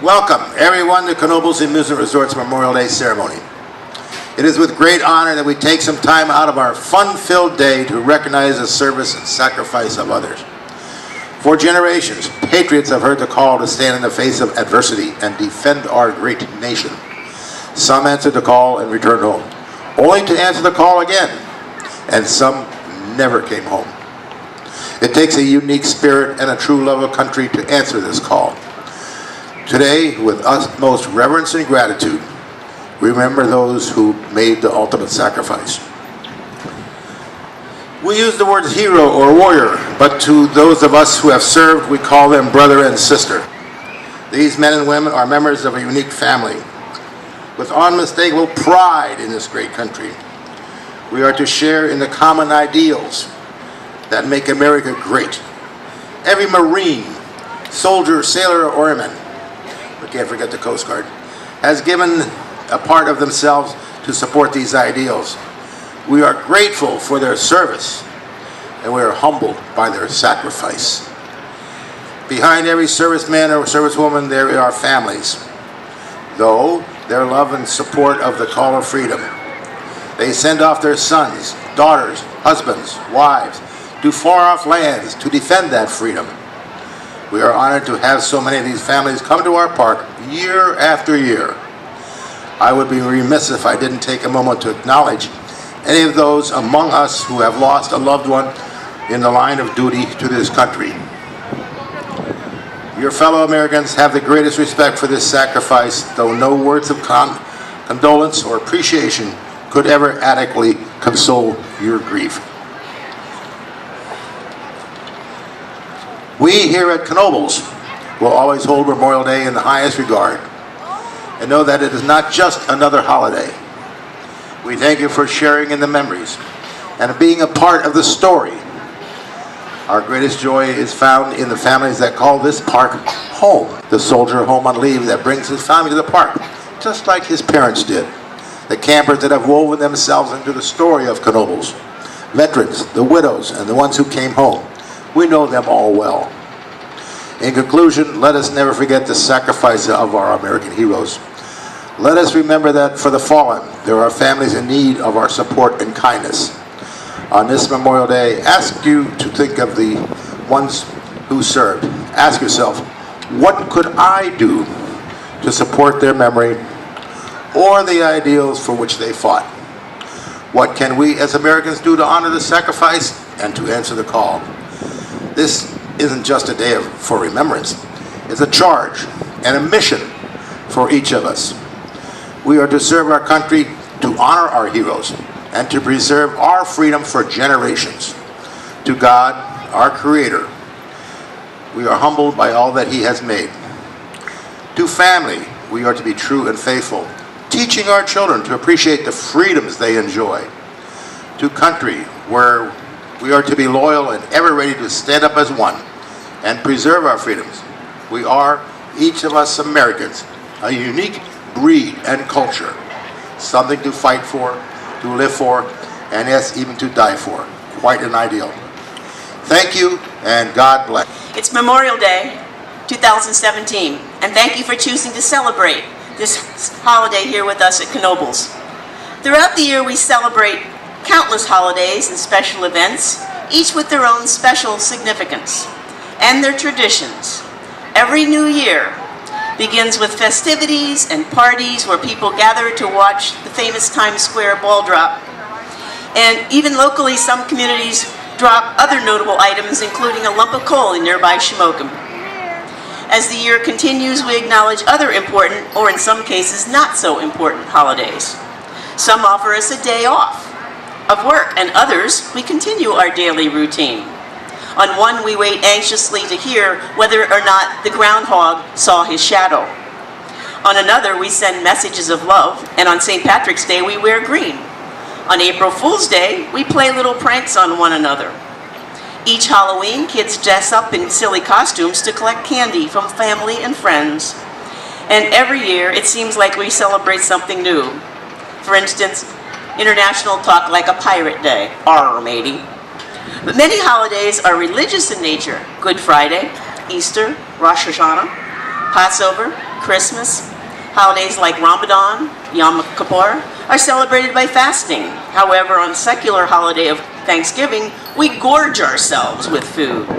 Welcome, everyone, to Knoebels Amusement Resort's Memorial Day ceremony. It is with great honor that we take some time out of our fun-filled day to recognize the service and sacrifice of others. For generations, patriots have heard the call to stand in the face of adversity and defend our great nation. Some answered the call and returned home, only to answer the call again, and some never came home. It takes a unique spirit and a true love of country to answer this call. Today, with utmost reverence and gratitude, we remember those who made the ultimate sacrifice. We use the words hero or warrior, but to those of us who have served, we call them brother and sister. These men and women are members of a unique family with unmistakable pride in this great country. We are to share in the common ideals that make America great. Every Marine, soldier, sailor, or airman, we can't forget the Coast Guard, has given a part of themselves to support these ideals. We are grateful for their service, and we are humbled by their sacrifice. Behind every serviceman or servicewoman, there are families. Though their love and support of the call of freedom, they send off their sons, daughters, husbands, wives to far-off lands to defend that freedom. We are honored to have so many of these families come to our park year after year. I would be remiss if I didn't take a moment to acknowledge any of those among us who have lost a loved one in the line of duty to this country. Your fellow Americans have the greatest respect for this sacrifice, though no words of condolence or appreciation could ever adequately console your grief. We here at Knoebels will always hold Memorial Day in the highest regard and know that it is not just another holiday. We thank you for sharing in the memories and being a part of the story. Our greatest joy is found in the families that call this park home. The soldier home on leave that brings his family to the park, just like his parents did. The campers that have woven themselves into the story of Knoebels. Veterans, the widows, and the ones who came home. We know them all well. In conclusion, let us never forget the sacrifice of our American heroes. Let us remember that for the fallen, there are families in need of our support and kindness. On this Memorial Day, ask you to think of the ones who served. Ask yourself, what could I do to support their memory or the ideals for which they fought? What can we as Americans do to honor the sacrifice and to answer the call? This isn't just a day for remembrance. It's a charge and a mission for each of us. We are to serve our country, to honor our heroes, and to preserve our freedom for generations. To God, our Creator, we are humbled by all that He has made. To family, we are to be true and faithful, teaching our children to appreciate the freedoms they enjoy. To country, where we are to be loyal and ever ready to stand up as one and preserve our freedoms. We are, each of us Americans, a unique breed and culture, something to fight for, to live for, and yes, even to die for. Quite an ideal. Thank you, and God bless. It's Memorial Day 2017, and thank you for choosing to celebrate this holiday here with us at Knoebels. Throughout the year, we celebrate countless holidays and special events, each with their own special significance and their traditions. Every new year begins with festivities and parties where people gather to watch the famous Times Square ball drop. And even locally, some communities drop other notable items, including a lump of coal in nearby Shamokin. As the year continues, we acknowledge other important, or in some cases not so important, holidays. Some offer us a day off of work, and others, we continue our daily routine. On one, we wait anxiously to hear whether or not the groundhog saw his shadow. On another, we send messages of love, and on St. Patrick's Day, we wear green. On April Fool's Day, we play little pranks on one another. Each Halloween, kids dress up in silly costumes to collect candy from family and friends. And every year, it seems like we celebrate something new. For instance, International Talk Like a Pirate Day, arr matey. But many holidays are religious in nature. Good Friday, Easter, Rosh Hashanah, Passover, Christmas. Holidays like Ramadan, Yom Kippur, are celebrated by fasting. However, on the secular holiday of Thanksgiving, we gorge ourselves with food.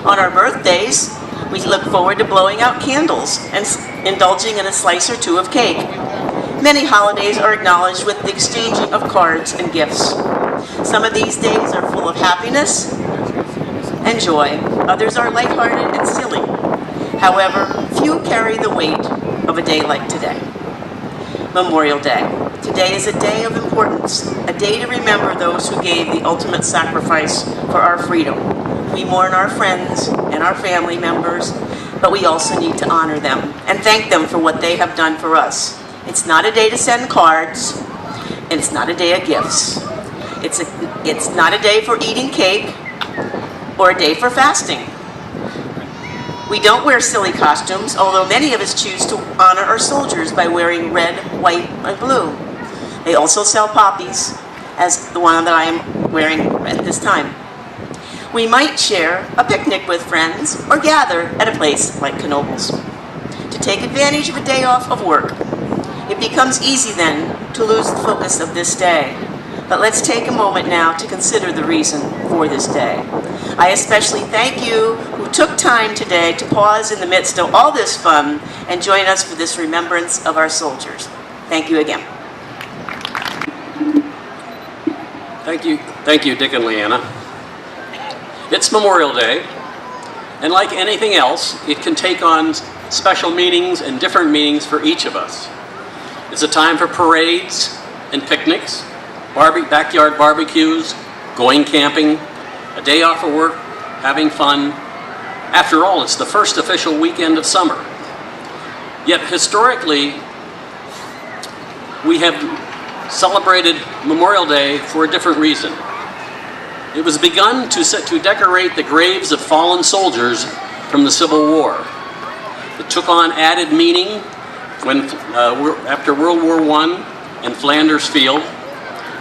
On our birthdays, we look forward to blowing out candles and indulging in a slice or two of cake. Many holidays are acknowledged with the exchanging of cards and gifts. Some of these days are full of happiness and joy. Others are lighthearted and silly. However, few carry the weight of a day like today. Memorial Day. Today is a day of importance, a day to remember those who gave the ultimate sacrifice for our freedom. We mourn our friends and our family members, but we also need to honor them and thank them for what they have done for us. It's not a day to send cards, and it's not a day of gifts. It's not a day for eating cake or a day for fasting. We don't wear silly costumes, although many of us choose to honor our soldiers by wearing red, white, and blue. They also sell poppies, as the one that I am wearing at this time. We might share a picnic with friends or gather at a place like Knoebels to take advantage of a day off of work. It becomes easy then to lose the focus of this day. But let's take a moment now to consider the reason for this day. I especially thank you who took time today to pause in the midst of all this fun and join us for this remembrance of our soldiers. Thank you again. Thank you, Dick and Leanna. It's Memorial Day, and like anything else, it can take on special meanings and different meanings for each of us. It's a time for parades and picnics, backyard barbecues, going camping, a day off of work, having fun. After all, it's the first official weekend of summer. Yet historically, we have celebrated Memorial Day for a different reason. It was begun to decorate the graves of fallen soldiers from the Civil War. It took on added meaning when after World War I and Flanders Field,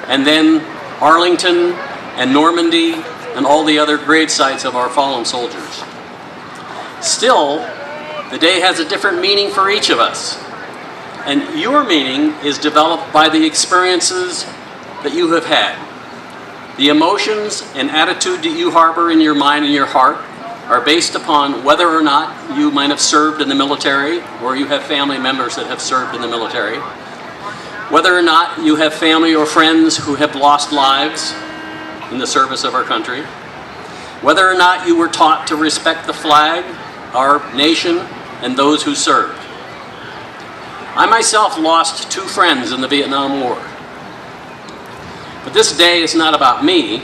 and then Arlington and Normandy and all the other grave sites of our fallen soldiers. Still, the day has a different meaning for each of us. And your meaning is developed by the experiences that you have had. The emotions and attitude that you harbor in your mind and your heart are based upon whether or not you might have served in the military or you have family members that have served in the military. Whether or not you have family or friends who have lost lives in the service of our country. Whether or not you were taught to respect the flag, our nation, and those who served. I myself lost 2 friends in the Vietnam War. But this day is not about me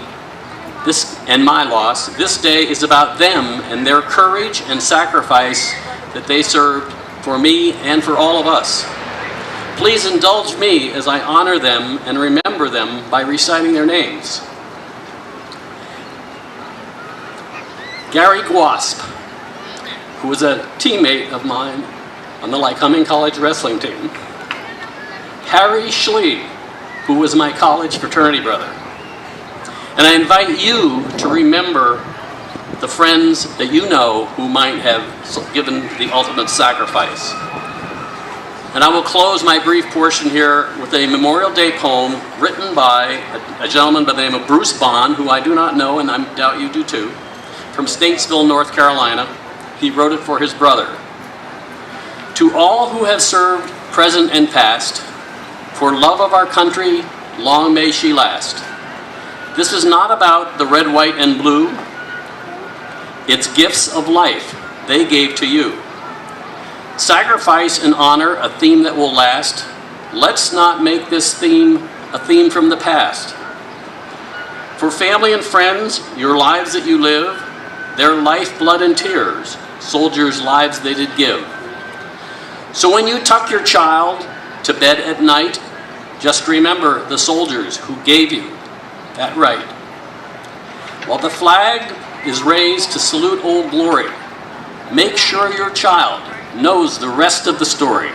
and my loss. This day is about them and their courage and sacrifice that they served for me and for all of us. Please indulge me as I honor them and remember them by reciting their names. Gary Gwasp, who was a teammate of mine on the Lycoming College wrestling team. Harry Schlee, who was my college fraternity brother. And I invite you to remember the friends that you know who might have given the ultimate sacrifice. And I will close my brief portion here with a Memorial Day poem written by a gentleman by the name of Bruce Bond, who I do not know, and I doubt you do too, from Statesville, North Carolina. He wrote it for his brother. To all who have served, present and past, for love of our country, long may she last. This is not about the red, white, and blue. It's gifts of life they gave to you. Sacrifice and honor, a theme that will last. Let's not make this theme a theme from the past. For family and friends, your lives that you live, their life, blood, and tears, soldiers' lives they did give. So when you tuck your child to bed at night, just remember the soldiers who gave you that right. While the flag is raised to salute Old Glory, make sure your child knows the rest of the story.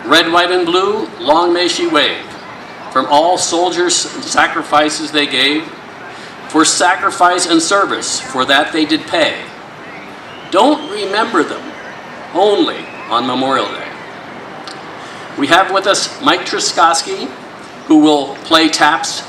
Red, white, and blue, long may she wave. From all soldiers' sacrifices they gave, for sacrifice and service, for that they did pay. Don't remember them only on Memorial Day. We have with us Mike Truskowski, who will play taps